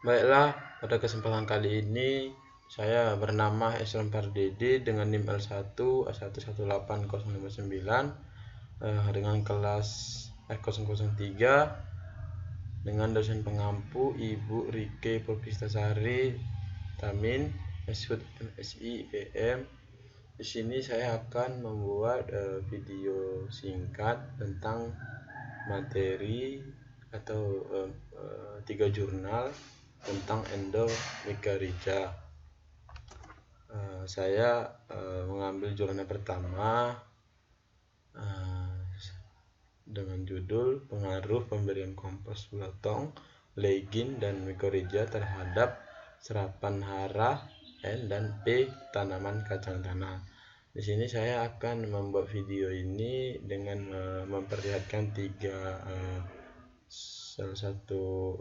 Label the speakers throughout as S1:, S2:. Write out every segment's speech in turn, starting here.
S1: Baiklah, pada kesempatan kali ini saya bernama Esron Pardede dengan NIM L1A118059 dengan kelas F003 dengan dosen pengampu Ibu Rike Purpistasari Tamin, Eshud MSI IPM. Di sini saya akan membuat video singkat tentang materi atau 3 jurnal tentang endomycorrhiza. Saya mengambil jurnal pertama dengan judul pengaruh pemberian kompos belotong, legin dan mycorrhiza terhadap serapan hara N dan P tanaman kacang tanah. Di sini saya akan membuat video ini dengan memperlihatkan salah satu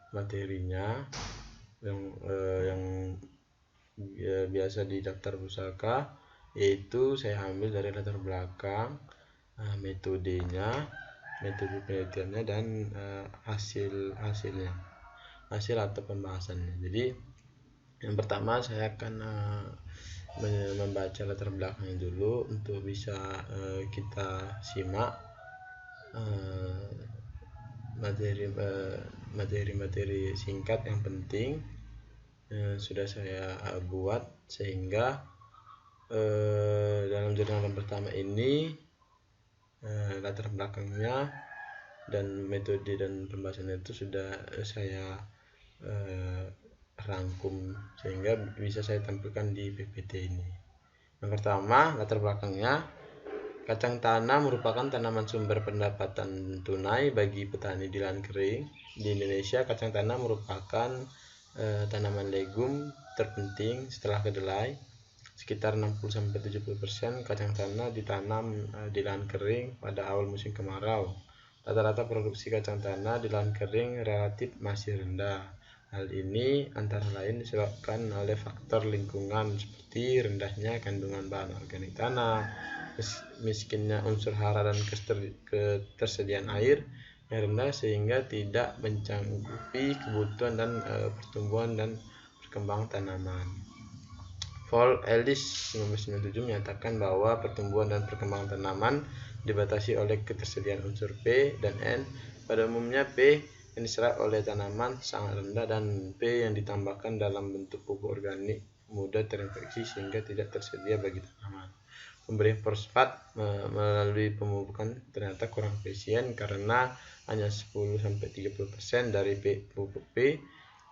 S1: materinya yang biasa di daftar pusaka, yaitu saya ambil dari latar belakang, metodenya, metode penelitiannya, dan hasil atau pembahasannya. Jadi yang pertama saya akan membaca latar belakangnya dulu untuk bisa kita simak materi singkat yang penting sudah saya buat, sehingga dalam jurnal yang pertama ini latar belakangnya dan metode dan pembahasannya itu sudah saya rangkum sehingga bisa saya tampilkan di PPT ini. Yang pertama, latar belakangnya. Kacang tanah merupakan tanaman sumber pendapatan tunai bagi petani di lahan kering. Di Indonesia, kacang tanah merupakan tanaman legum terpenting setelah kedelai. Sekitar 60-70% kacang tanah ditanam di lahan kering pada awal musim kemarau. Rata-rata produksi kacang tanah di lahan kering relatif masih rendah. Hal ini antara lain disebabkan oleh faktor lingkungan seperti rendahnya kandungan bahan organik tanah, miskinnya unsur hara dan ketersediaan air yang rendah sehingga tidak mencangkupi kebutuhan dan pertumbuhan dan perkembangan tanaman. Paul Ellis 1997 menyatakan bahwa pertumbuhan dan perkembangan tanaman dibatasi oleh ketersediaan unsur P dan N. Pada umumnya P yang diserap oleh tanaman sangat rendah dan P yang ditambahkan dalam bentuk pupuk organik mudah terinfeksi sehingga tidak tersedia bagi tanaman. Pemberian fosfat melalui pemupukan ternyata kurang efisien karena hanya 10-30% dari pupuk P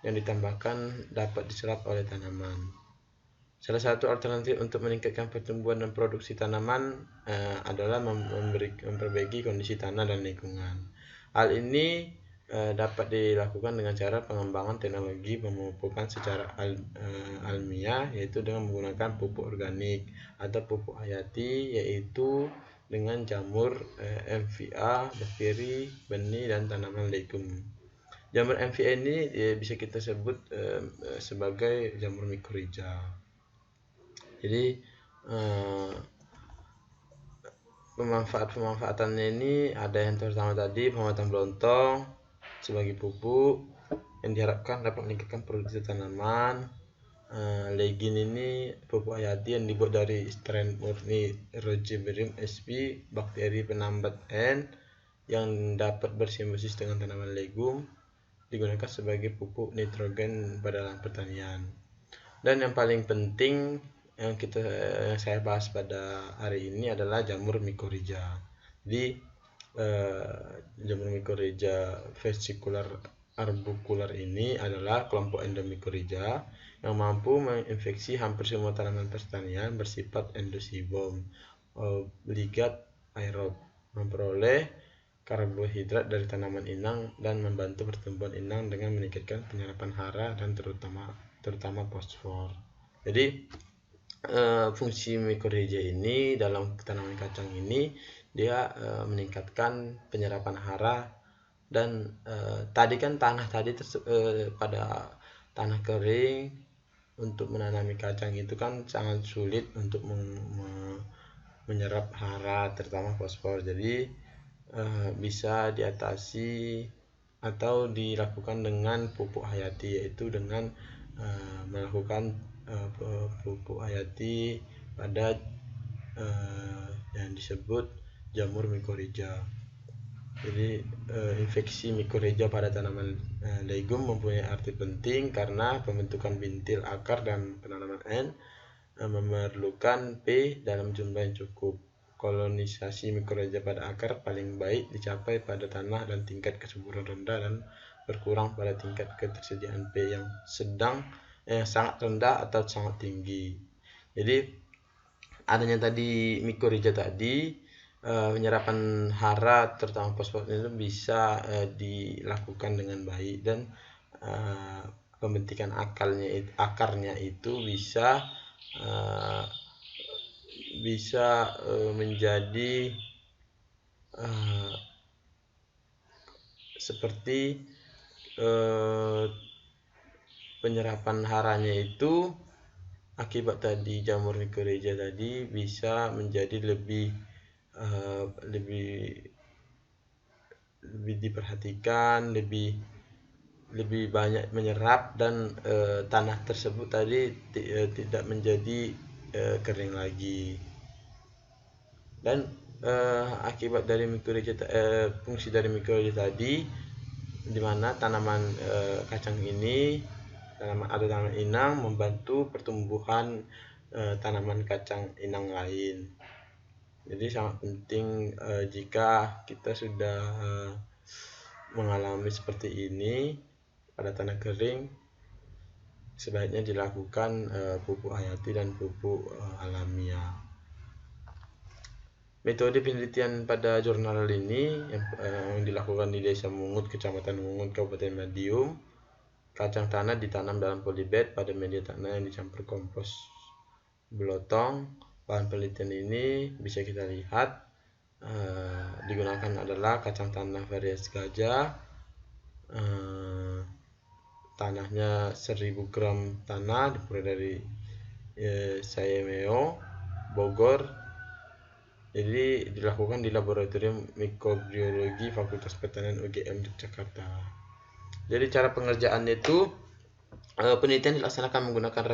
S1: yang ditambahkan dapat diserap oleh tanaman. Salah satu alternatif untuk meningkatkan pertumbuhan dan produksi tanaman adalah memperbaiki kondisi tanah dan lingkungan. Hal ini dapat dilakukan dengan cara pengembangan teknologi pemupukan secara almiah, yaitu dengan menggunakan pupuk organik atau pupuk hayati, yaitu dengan jamur MVA, bakteri, benih, dan tanaman legum. Jamur MVA ini bisa kita sebut sebagai jamur mycorrhiza. Jadi pemanfaatannya ini ada yang pertama tadi, pemanfaatan belontong sebagai pupuk yang diharapkan dapat meningkatkan produksi tanaman. Legin ini pupuk hayati yang dibuat dari strain murni Rhogeobrium sp, bakteri penambat N yang dapat bersimbiosis dengan tanaman legum, digunakan sebagai pupuk nitrogen pada lahan pertanian. Dan yang paling penting yang saya bahas pada hari ini adalah jamur mycorrhiza. Jadi jamur mycorrhiza vesicular arbocular ini adalah kelompok endomycorrhiza yang mampu menginfeksi hampir semua tanaman pertanian bersifat endosibom obligat aerob, memperoleh karbohidrat dari tanaman inang dan membantu pertumbuhan inang dengan meningkatkan penyerapan hara dan terutama fosfor. Jadi fungsi mycorrhiza ini dalam tanaman kacang ini dia meningkatkan penyerapan hara dan tadi kan pada tanah kering untuk menanami kacang itu kan sangat sulit untuk menyerap hara terutama fosfor. Jadi bisa diatasi atau dilakukan dengan pupuk hayati, yaitu dengan melakukan pupuk hayati pada yang disebut jamur mycorrhiza. Jadi infeksi mycorrhiza pada tanaman legum mempunyai arti penting karena pembentukan bintil akar dan penanaman N memerlukan P dalam jumlah yang cukup. Kolonisasi mycorrhiza pada akar paling baik dicapai pada tanah dan tingkat kesuburan rendah dan berkurang pada tingkat ketersediaan P yang sangat rendah atau sangat tinggi. Jadi adanya tadi mycorrhiza tadi, penyerapan hara terutama fosfor itu bisa dilakukan dengan baik, dan pembentukan akarnya itu bisa menjadi seperti penyerapan haranya itu akibat tadi jamur mycorrhiza tadi bisa menjadi lebih diperhatikan, lebih banyak menyerap, dan tanah tersebut tadi tidak menjadi kering lagi. Dan akibat dari fungsi dari mycorrhiza tadi, di mana tanaman kacang ini, tanaman inang membantu pertumbuhan tanaman kacang inang lain. Jadi sangat penting jika kita sudah mengalami seperti ini pada tanah kering, sebaiknya dilakukan pupuk hayati dan pupuk alamiah. Metode penelitian pada jurnal ini yang dilakukan di Desa Mungut, Kecamatan Mungut, Kabupaten Madiun, kacang tanah ditanam dalam polybag pada media tanah yang dicampur kompos belotong. Bahan penelitian ini bisa kita lihat digunakan adalah kacang tanah varietas gajah, tanahnya 1000 gram tanah diperoleh dari Sayemeo, Bogor. Jadi dilakukan di Laboratorium Mikrobiologi Fakultas Pertanian UGM Yogyakarta. Jadi cara pengerjaannya itu, penelitian dilaksanakan menggunakan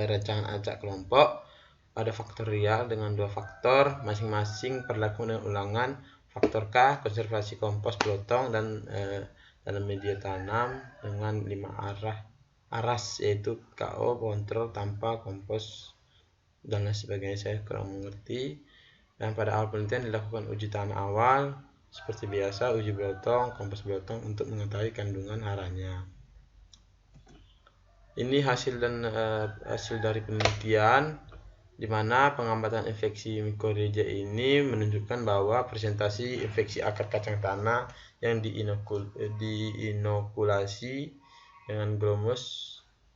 S1: rancangan acak kelompok pada faktorial dengan 2 faktor masing-masing perlakuan dan ulangan. Faktor K konservasi kompos belotong dan dalam media tanam dengan 5 aras, yaitu KO, kontrol, tanpa, kompos, dan lain sebagainya. Saya kurang mengerti. Dan pada awal penelitian dilakukan uji tanah awal seperti biasa, uji belotong, kompos belotong untuk mengetahui kandungan haranya. Ini hasil dari penelitian, di mana pengamatan infeksi mycorrhiza ini menunjukkan bahwa presentasi infeksi akar kacang tanah yang diinokulasi dengan Gromos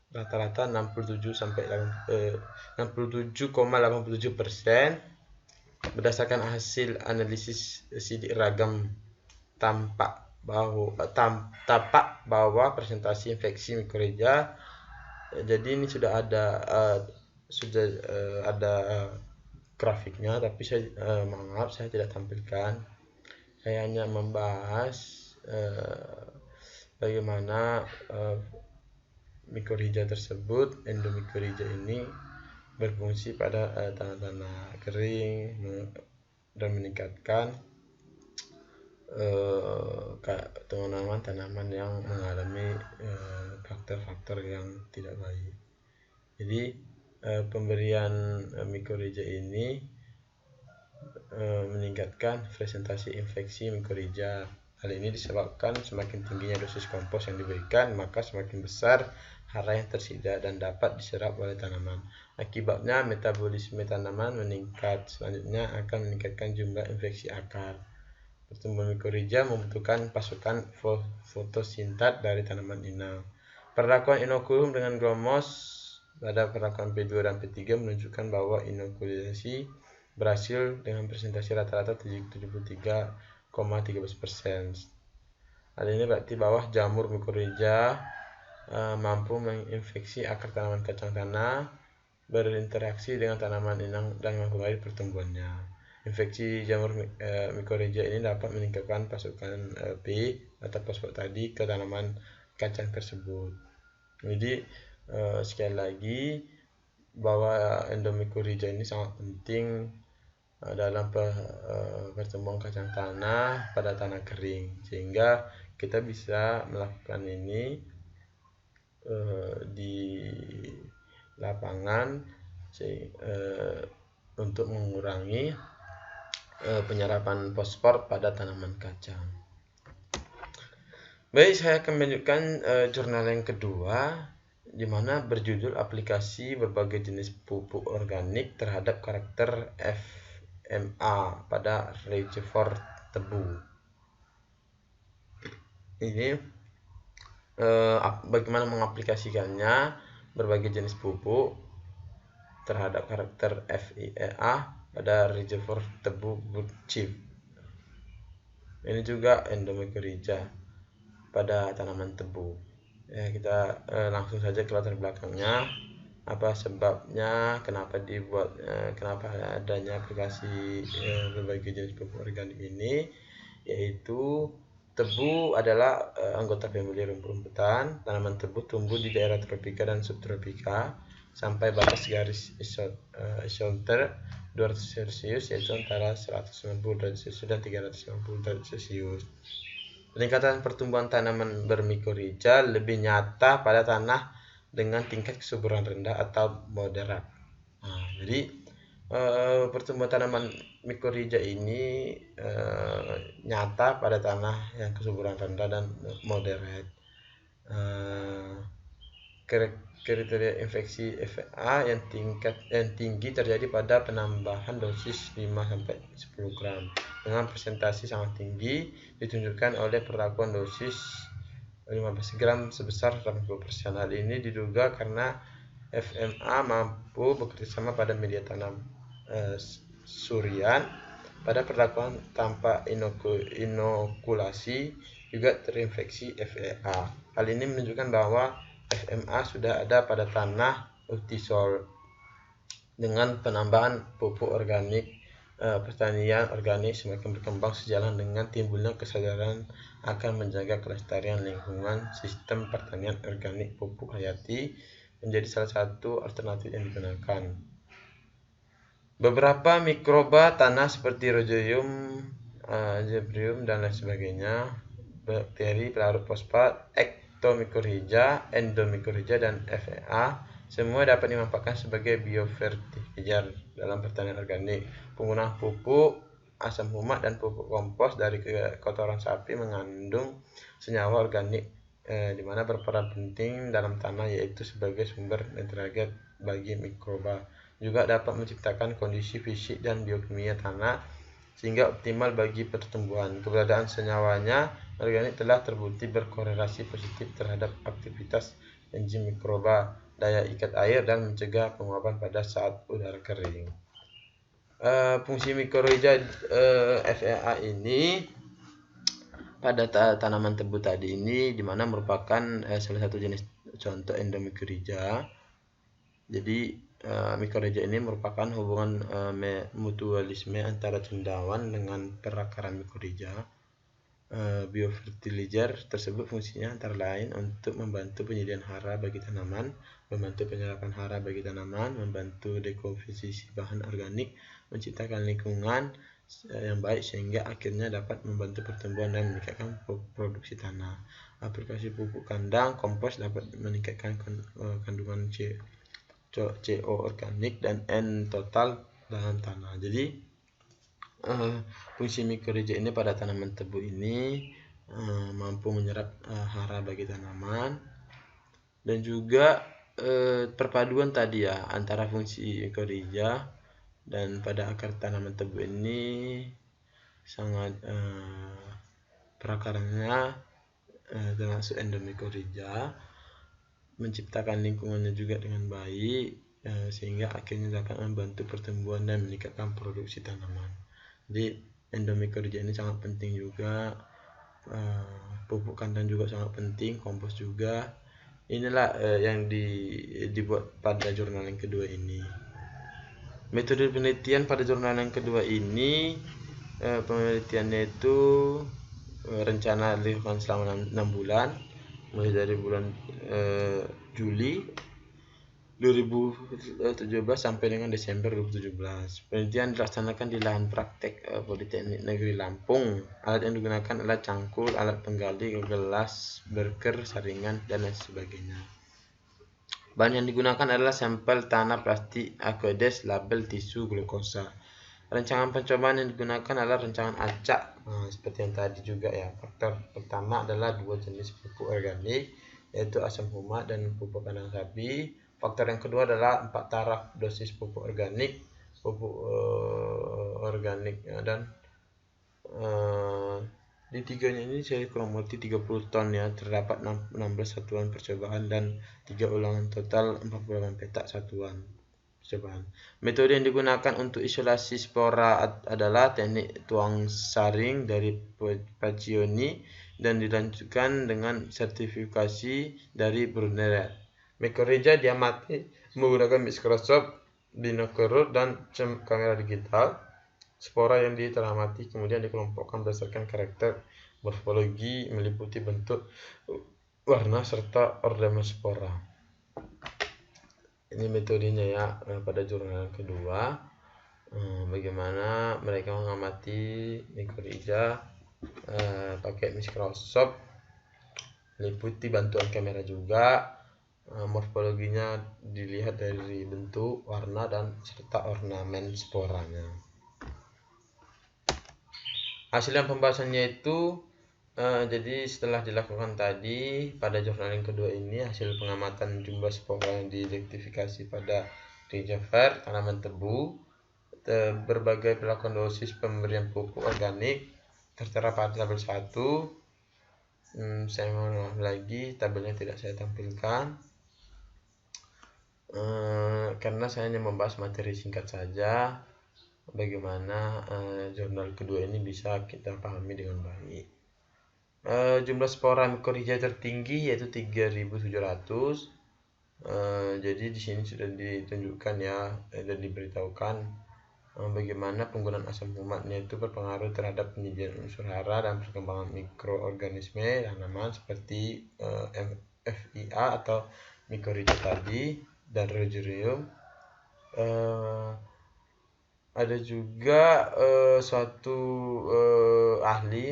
S1: rata-rata 67,87%. Berdasarkan hasil analisis sidik ragam, tampak bahwa presentasi infeksi mycorrhiza, jadi ini sudah ada grafiknya, tapi saya tidak tampilkan. Saya hanya membahas bagaimana mycorrhiza tersebut, endomycorrhiza ini berfungsi pada tanah-tanah kering dan meningkatkan tanaman yang mengalami faktor-faktor yang tidak baik. Jadi pemberian mycorrhiza ini meningkatkan presentasi infeksi mycorrhiza. Hal ini disebabkan semakin tingginya dosis kompos yang diberikan, maka semakin besar hara yang tersedia dan dapat diserap oleh tanaman. Akibatnya metabolisme tanaman meningkat. Selanjutnya akan meningkatkan jumlah infeksi akar. Pertumbuhan mycorrhiza membutuhkan pasokan fotosintat dari tanaman inang. Perlakuan inokulum dengan Gromos pada perlakuan P2 dan P3 menunjukkan bahwa inokulasi berhasil dengan presentasi rata-rata 73,13%. Hal ini berarti bahwa jamur mycorrhiza mampu menginfeksi akar tanaman kacang tanah, berinteraksi dengan tanaman inang dan mempengaruhi pertumbuhannya. Infeksi jamur mikorrhiza ini dapat meningkatkan pasokan P atau fosfat tadi ke tanaman kacang tersebut. Jadi sekali lagi bahwa endomycorrhiza ini sangat penting dalam pertumbuhan kacang tanah pada tanah kering, sehingga kita bisa melakukan ini di lapangan untuk mengurangi penyerapan fosfor pada tanaman kacang. Baik, saya akan menunjukkan jurnal yang kedua, di mana berjudul aplikasi berbagai jenis pupuk organik terhadap karakter FMA pada reservoir tebu. Ini bagaimana mengaplikasikannya berbagai jenis pupuk terhadap karakter FIEA pada reservoir tebu chip. Ini juga endomycorrhiza pada tanaman tebu. Ya, kita langsung saja ke latar belakangnya, apa sebabnya, kenapa adanya aplikasi berbagai jenis pupuk organik ini, yaitu tebu adalah anggota famili rumput-rumputan. Tanaman tebu tumbuh di daerah tropika dan subtropika sampai batas garis isomter 200 Celcius, yaitu antara 190 derajat Celcius dan 350 derajat Celcius. Peningkatan pertumbuhan tanaman bermikorrhiza lebih nyata pada tanah dengan tingkat kesuburan rendah atau moderat. Jadi pertumbuhan tanaman mikorrhiza ini nyata pada tanah yang kesuburan rendah dan moderat. Kriteria infeksi FA yang tinggi terjadi pada penambahan dosis 5-10 gram dengan presentasi sangat tinggi, ditunjukkan oleh perlakuan dosis 15 gram sebesar 80%. Hal ini diduga karena FMA mampu bekerjasama pada media tanam surian. Pada perlakuan tanpa inokulasi juga terinfeksi FEA. Hal ini menunjukkan bahwa FMA sudah ada pada tanah utisol. Dengan penambahan pupuk organik, pertanian organik semakin berkembang sejalan dengan timbulnya kesadaran akan menjaga kelestarian lingkungan. Sistem pertanian organik pupuk hayati menjadi salah satu alternatif yang digunakan. Beberapa mikroba tanah seperti Rhozoium, Zebrium, dan lain sebagainya, bakteri pelarut fosfat, ektomycorrhiza, endomycorrhiza, dan FEA semua dapat dimanfaatkan sebagai biofertilizer dalam pertanian organik. Penggunaan pupuk asam humat dan pupuk kompos dari kotoran sapi mengandung senyawa organik di mana berperan penting dalam tanah, yaitu sebagai sumber nitrogen bagi mikroba. Juga dapat menciptakan kondisi fisik dan biokimia tanah sehingga optimal bagi pertumbuhan. Keberadaan senyawanya organik telah terbukti berkorelasi positif terhadap aktivitas enzim mikroba, daya ikat air, dan mencegah penguapan pada saat udara kering. Fungsi mikorrhiza FEA ini pada tanaman tebu tadi ini, dimana merupakan salah satu jenis contoh endomycorrhiza. Jadi mikorrhiza ini merupakan hubungan mutualisme antara cendawan dengan perakaran mikorrhiza. Biofertilizer tersebut fungsinya antara lain untuk membantu penyediaan hara bagi tanaman, membantu penyerapan hara bagi tanaman, membantu dekomposisi bahan organik, menciptakan lingkungan yang baik sehingga akhirnya dapat membantu pertumbuhan dan meningkatkan produksi tanah. Aplikasi pupuk kandang kompos dapat meningkatkan kandungan CO organik dan N total dalam tanah. Jadi fungsi mikorrhiza ini pada tanaman tebu ini mampu menyerap hara bagi tanaman, dan juga perpaduan tadi ya antara fungsi mikorrhiza dan pada akar tanaman tebu ini sangat perakarannya termasuk endomycorrhiza, menciptakan lingkungannya juga dengan baik sehingga akhirnya dapat membantu pertumbuhan dan meningkatkan produksi tanaman. Jadi endomycorrhiza ini sangat penting juga, pupuk kandang juga sangat penting, kompos juga. Inilah yang dibuat pada jurnal yang kedua ini. Metode penelitian pada jurnal yang kedua ini, penelitiannya itu rencana dilakukan selama 6 bulan, mulai dari bulan Juli 2017 sampai dengan Desember 2017. Penelitian dilaksanakan di lahan praktek Politeknik Negeri Lampung. Alat yang digunakan adalah cangkul, alat penggali, gelas, berker, saringan, dan lain sebagainya. Bahan yang digunakan adalah sampel tanah, plastik, aqueous, label, tisu, glukosa. Rancangan pencobaan yang digunakan adalah rancangan acak, seperti yang tadi juga ya. Faktor pertama adalah 2 jenis pupuk organik, yaitu asam humat dan pupuk kandang sapi. Faktor yang kedua adalah 4 taraf dosis pupuk organik, dan di tiganya ini saya kurang lebih 30 ton ya, terdapat 16 satuan percobaan dan 3 ulangan total 48 petak satuan percobaan. Metode yang digunakan untuk isolasi spora adalah teknik tuang saring dari Paccioni dan dilanjutkan dengan sertifikasi dari Brunner. Mycorrhiza diamati menggunakan mikroskop, binokular, dan kamera digital. Spora yang diteramati kemudian dikelompokkan berdasarkan karakter morfologi meliputi bentuk, warna, serta ornamen spora. Ini metodenya ya pada jurnal yang kedua. Bagaimana mereka mengamati mycorrhiza pakai mikroskop, meliputi bantuan kamera juga. Morfologinya dilihat dari bentuk, warna, dan serta ornamen sporanya. Hasil yang pembahasannya itu jadi setelah dilakukan tadi pada jurnal yang kedua ini, hasil pengamatan jumlah spora yang diidentifikasi pada Ringifer, tanaman tebu, berbagai pelakuan dosis pemberian pupuk organik tertera pada tabel 1. Saya mau lagi, tabelnya tidak saya tampilkan karena saya hanya membahas materi singkat saja. Bagaimana jurnal kedua ini bisa kita pahami dengan baik. Jumlah spora mycorrhiza tertinggi yaitu 3.700. Jadi di sini sudah ditunjukkan ya dan diberitahukan bagaimana penggunaan asam humatnya itu berpengaruh terhadap penyediaan unsur hara dan perkembangan mikroorganisme tanaman seperti FIA atau mycorrhiza tadi dan Rhizobium. Ada juga suatu ahli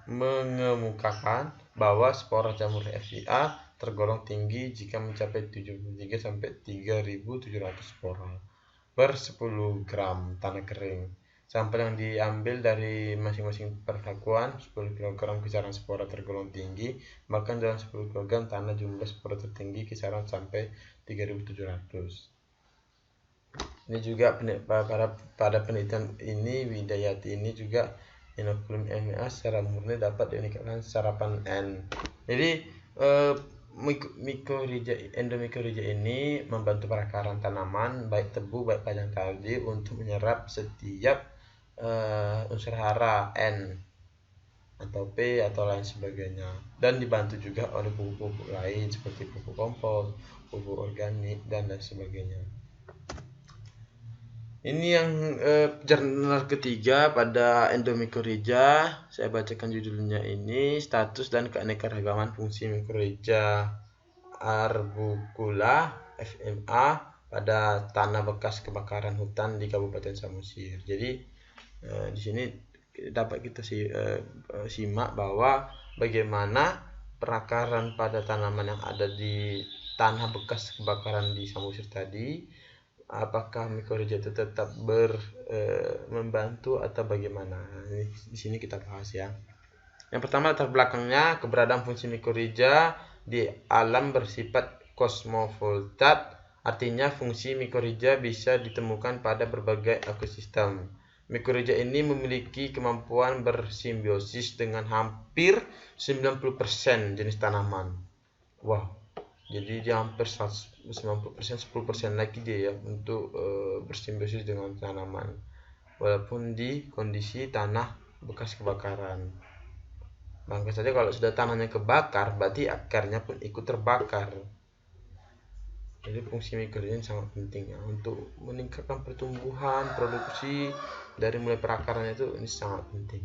S1: mengemukakan bahwa spora jamur FIA tergolong tinggi jika mencapai 73 sampai 3.700 spora per 10 gram tanah kering. Sampel yang diambil dari masing-masing perlakuan 10 kg kisaran spora tergolong tinggi, bahkan dalam 10 kg tanah jumlah spora tertinggi kisaran sampai 3.700. Ini juga pada penelitian ini Widayati ini juga inokulum MA secara murni dapat dinikahkan sarapan N. Jadi endomycorrhiza ini membantu perakaran tanaman baik tebu baik panjang tadi untuk menyerap setiap unsur hara N atau P atau lain sebagainya, dan dibantu juga oleh pupuk-pupuk lain seperti pupuk kompos, pupuk organik, dan lain sebagainya. Ini yang jurnal ketiga pada endomycorrhiza. Saya bacakan judulnya ini, status dan keanekaragaman fungsi mycorrhiza arbukula FMA pada tanah bekas kebakaran hutan di Kabupaten Samosir. Jadi di sini dapat kita simak bahwa bagaimana perakaran pada tanaman yang ada di tanah bekas kebakaran di Samosir tadi. Apakah mycorrhiza itu tetap membantu atau bagaimana? Di sini kita bahas ya. Yang pertama, latar belakangnya, keberadaan fungsi mycorrhiza di alam bersifat kosmovoltat, artinya fungsi mycorrhiza bisa ditemukan pada berbagai ekosistem. Mycorrhiza ini memiliki kemampuan bersimbiosis dengan hampir 90% jenis tanaman. Wow. Jadi dia hampir 90%, 10% lagi dia ya untuk bersimbiosis dengan tanaman walaupun di kondisi tanah bekas kebakaran. Bangga saja kalau sudah tanahnya kebakar berarti akarnya pun ikut terbakar. Jadi fungsi mikorija sangat penting ya untuk meningkatkan pertumbuhan, produksi dari mulai perakaran itu ini sangat penting.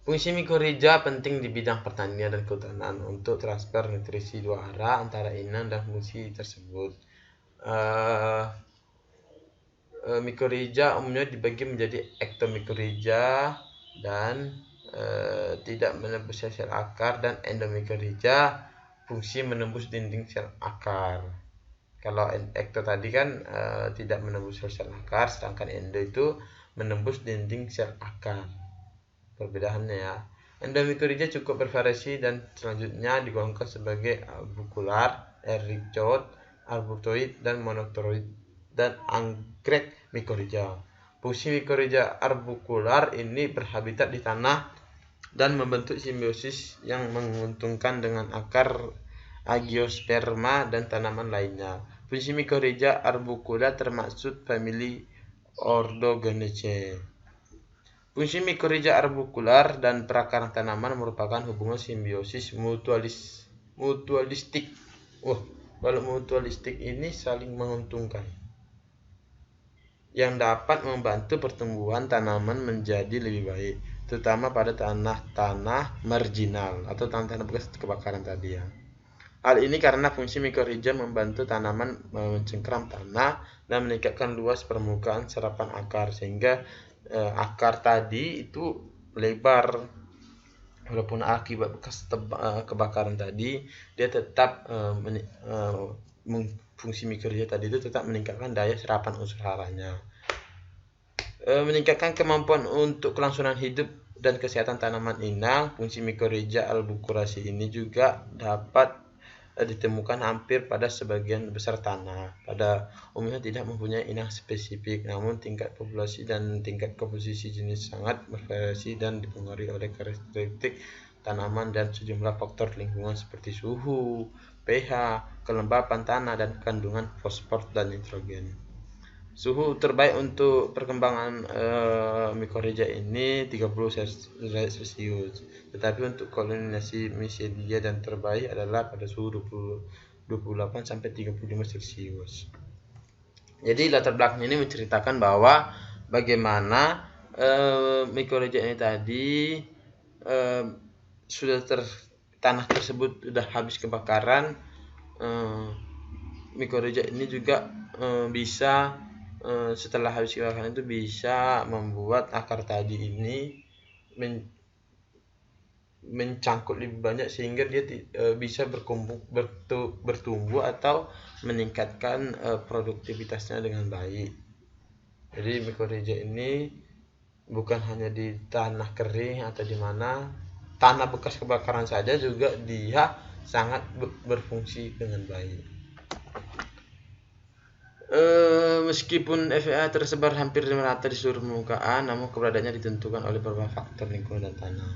S1: Fungsi mikorija penting di bidang pertanian dan kehutanan untuk transfer nutrisi dua arah antara inang dan fungsi tersebut. Mikorija umumnya dibagi menjadi ektomikorija dan tidak menembus sel akar, dan endomikorija fungsi menembus dinding sel akar. Kalau ekto tadi kan tidak menembus sel akar, sedangkan endo itu menembus dinding sel akar. Perbedaannya ya. Endomikorija cukup bervariasi dan selanjutnya digolongkan sebagai arbukular, ericoid, arbutoid, dan monotoroid, dan anggrek mikorija. Fungsi mikorija arbukular ini berhabitat di tanah dan membentuk simbiosis yang menguntungkan dengan akar angiosperma dan tanaman lainnya. Fungsi mikorija arbukular termasuk famili Ordogoneaceae. Fungsi mikorija arbukular dan perakaran tanaman merupakan hubungan simbiosis mutualistik. Kalau mutualistik ini saling menguntungkan, yang dapat membantu pertumbuhan tanaman menjadi lebih baik, terutama pada tanah-tanah marginal atau tanah-tanah bekas kebakaran tadi ya. Hal ini karena fungsi mikorija membantu tanaman mencengkram tanah dan meningkatkan luas permukaan serapan akar, sehingga akar tadi itu lebar. Walaupun akibat bekas kebakaran tadi, dia tetap fungsi mikorija tadi itu tetap meningkatkan daya serapan unsur haranya, meningkatkan kemampuan untuk kelangsungan hidup dan kesehatan tanaman inang. Fungsi mikorija albukulasi ini juga dapat ditemukan hampir pada sebagian besar tanah. Pada umumnya tidak mempunyai inang spesifik, namun tingkat populasi dan tingkat komposisi jenis sangat bervariasi dan dipengaruhi oleh karakteristik tanaman dan sejumlah faktor lingkungan seperti suhu, pH, kelembapan tanah, dan kandungan fosfor dan nitrogen. Suhu terbaik untuk perkembangan mikorija ini 30 derajat Celcius, tetapi untuk kolonisasi misidia dan terbaik adalah pada suhu 28 sampai 35 Celcius. Jadi latar belakang ini menceritakan bahwa bagaimana mikorija ini tadi tanah tersebut sudah habis kebakaran. Mikorija ini juga bisa setelah habis kebakaran itu bisa membuat akar tadi ini mencangkut lebih banyak, sehingga dia bisa bertumbuh atau meningkatkan produktivitasnya dengan baik. Jadi mikorija ini bukan hanya di tanah kering atau di mana, tanah bekas kebakaran saja juga dia sangat berfungsi dengan baik. Meskipun FEA tersebar hampir merata di seluruh permukaan, namun keberadaannya ditentukan oleh beberapa faktor lingkungan dan tanah.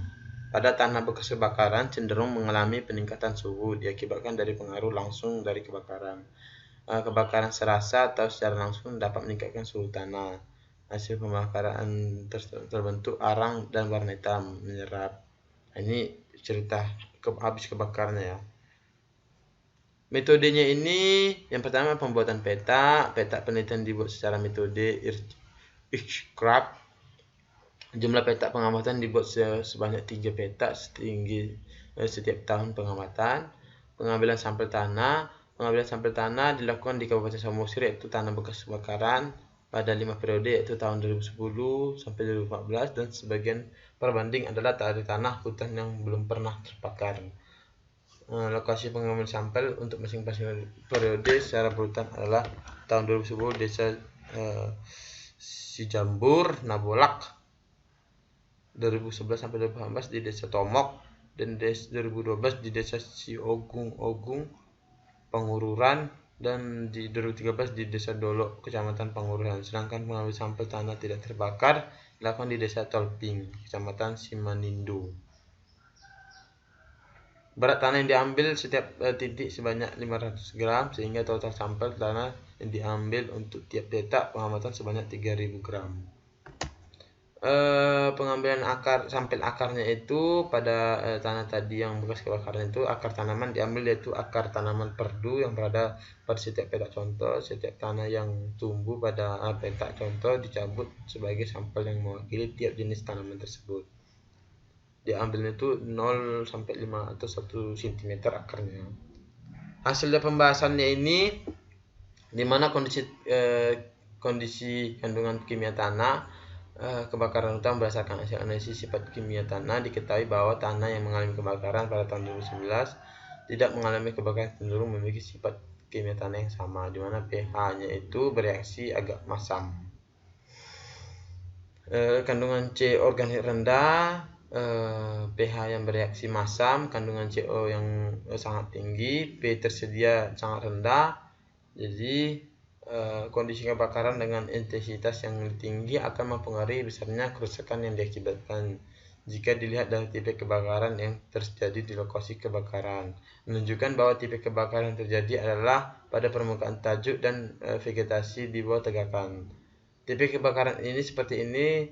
S1: Pada tanah bekas kebakaran cenderung mengalami peningkatan suhu diakibatkan dari pengaruh langsung dari kebakaran. Kebakaran serasa atau secara langsung dapat meningkatkan suhu tanah. Hasil pembakaran terbentuk arang dan warna hitam menyerap. Ini cerita habis kebakarannya ya. Metodenya ini yang pertama pembuatan peta penelitian dibuat secara metode Irschgraf. Jumlah peta pengamatan dibuat sebanyak 3 peta setinggi setiap tahun pengamatan. Pengambilan sampel tanah dilakukan di Kabupaten Samosir, yaitu tanah bekas kebakaran, pada 5 periode, yaitu tahun 2010 sampai 2014, dan sebagian perbanding adalah dari tanah hutan yang belum pernah terbakar. Lokasi pengambilan sampel untuk masing-masing periode secara berurutan adalah tahun 2010 Desa Sijambur, Nabolak, 2011 sampai 2018 di Desa Tomok, dan 2012 di Desa Siogung Pangururan, dan di 2013 di Desa Dolok, Kecamatan Pangururan. Sedangkan pengambilan sampel tanah tidak terbakar dilakukan di Desa Tolping, Kecamatan Simanindo. Berat tanah yang diambil setiap titik sebanyak 500 gram, sehingga total sampel tanah yang diambil untuk tiap peta pengamatan sebanyak 3000 gram. pengambilan akar sampel akarnya itu pada tanah tadi yang bekas kebakaran itu, akar tanaman diambil, yaitu akar tanaman perdu yang berada pada setiap petak contoh. Setiap tanah yang tumbuh pada petak contoh dicabut sebagai sampel yang mewakili tiap jenis tanaman tersebut. Diambilnya itu 0 sampai 5 atau 1 cm akarnya. Hasil dari pembahasannya ini di mana kondisi kandungan kimia tanah kebakaran hutan berdasarkan hasil analisis sifat kimia tanah diketahui bahwa tanah yang mengalami kebakaran pada tahun 2011 tidak mengalami kebakaran, cenderung memiliki sifat kimia tanah yang sama, di mana pH-nya itu bereaksi agak masam. Kandungan C organik rendah, pH yang bereaksi masam, kandungan CO yang sangat tinggi, P tersedia sangat rendah. Jadi kondisi kebakaran dengan intensitas yang tinggi akan mempengaruhi besarnya kerusakan yang diakibatkan. Jika dilihat dari tipe kebakaran yang terjadi di lokasi kebakaran, menunjukkan bahwa tipe kebakaran yang terjadi adalah pada permukaan tajuk dan vegetasi di bawah tegakan. Tipe kebakaran ini seperti ini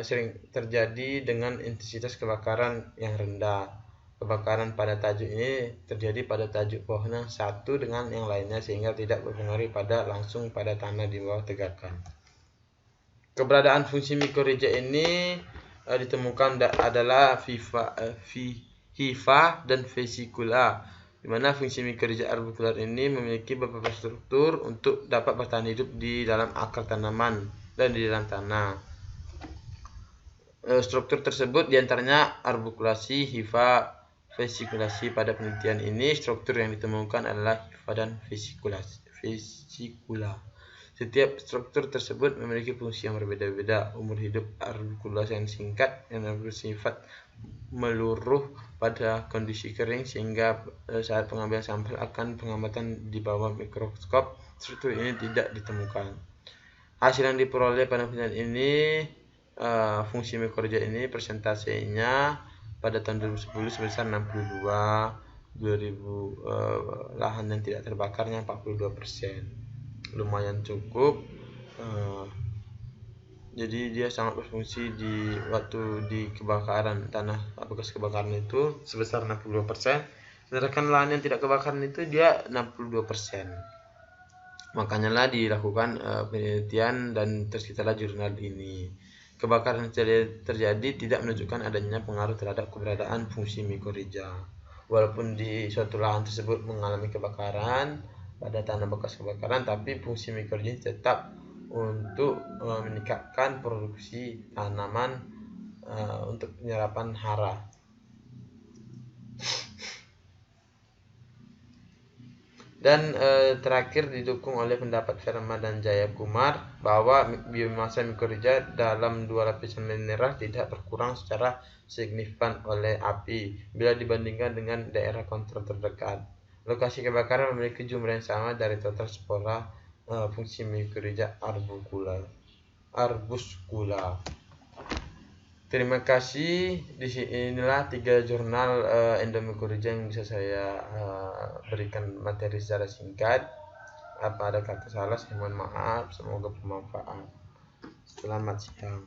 S1: sering terjadi dengan intensitas kebakaran yang rendah. Kebakaran pada tajuk ini terjadi pada tajuk pohon yang satu dengan yang lainnya sehingga tidak berpengaruh langsung pada tanah di bawah tegakan. Keberadaan fungsi mikorrhiza ini ditemukan adalah hifa dan vesicula, di mana fungsi mikorrhiza arbokular ini memiliki beberapa struktur untuk dapat bertahan hidup di dalam akar tanaman dan di dalam tanah. Struktur tersebut diantaranya arbokulasi, hifa, vesikulasi. Pada penelitian ini, struktur yang ditemukan adalah hifa dan vesikula. Setiap struktur tersebut memiliki fungsi yang berbeda-beda. Umur hidup arbokulasi yang singkat yang bersifat meluruh pada kondisi kering, sehingga saat pengambilan sampel akan pengamatan di bawah mikroskop struktur ini tidak ditemukan. Hasil yang diperoleh pada penelitian ini, fungsi mikorrhiza ini persentasenya pada tahun 2010 sebesar 62, 2000 lahan yang tidak terbakarnya 42%. Lumayan cukup. Jadi dia sangat berfungsi di waktu di kebakaran tanah bekas kebakaran itu sebesar 62%. Sedangkan lahan yang tidak kebakaran itu dia 62%. Makanya lah dilakukan penelitian dan terbitlah jurnal ini. Kebakaran terjadi tidak menunjukkan adanya pengaruh terhadap keberadaan fungsi mikorrhiza. Walaupun di suatu lahan tersebut mengalami kebakaran pada tanah bekas kebakaran, tapi fungsi mikorrhiza tetap untuk meningkatkan produksi tanaman untuk penyerapan hara. Dan terakhir didukung oleh pendapat Verma dan Jayakumar bahwa biomasa mikorrhiza dalam dua lapisan mineral tidak berkurang secara signifikan oleh api bila dibandingkan dengan daerah kontrol terdekat. Lokasi kebakaran memiliki jumlah yang sama dari total spora fungsi mikorrhiza arbuskula. Terima kasih. Inilah 3 jurnal endomikorrhiza yang bisa saya berikan materi secara singkat. Apa ada kata salah, saya mohon maaf. Semoga bermanfaat. Selamat siang.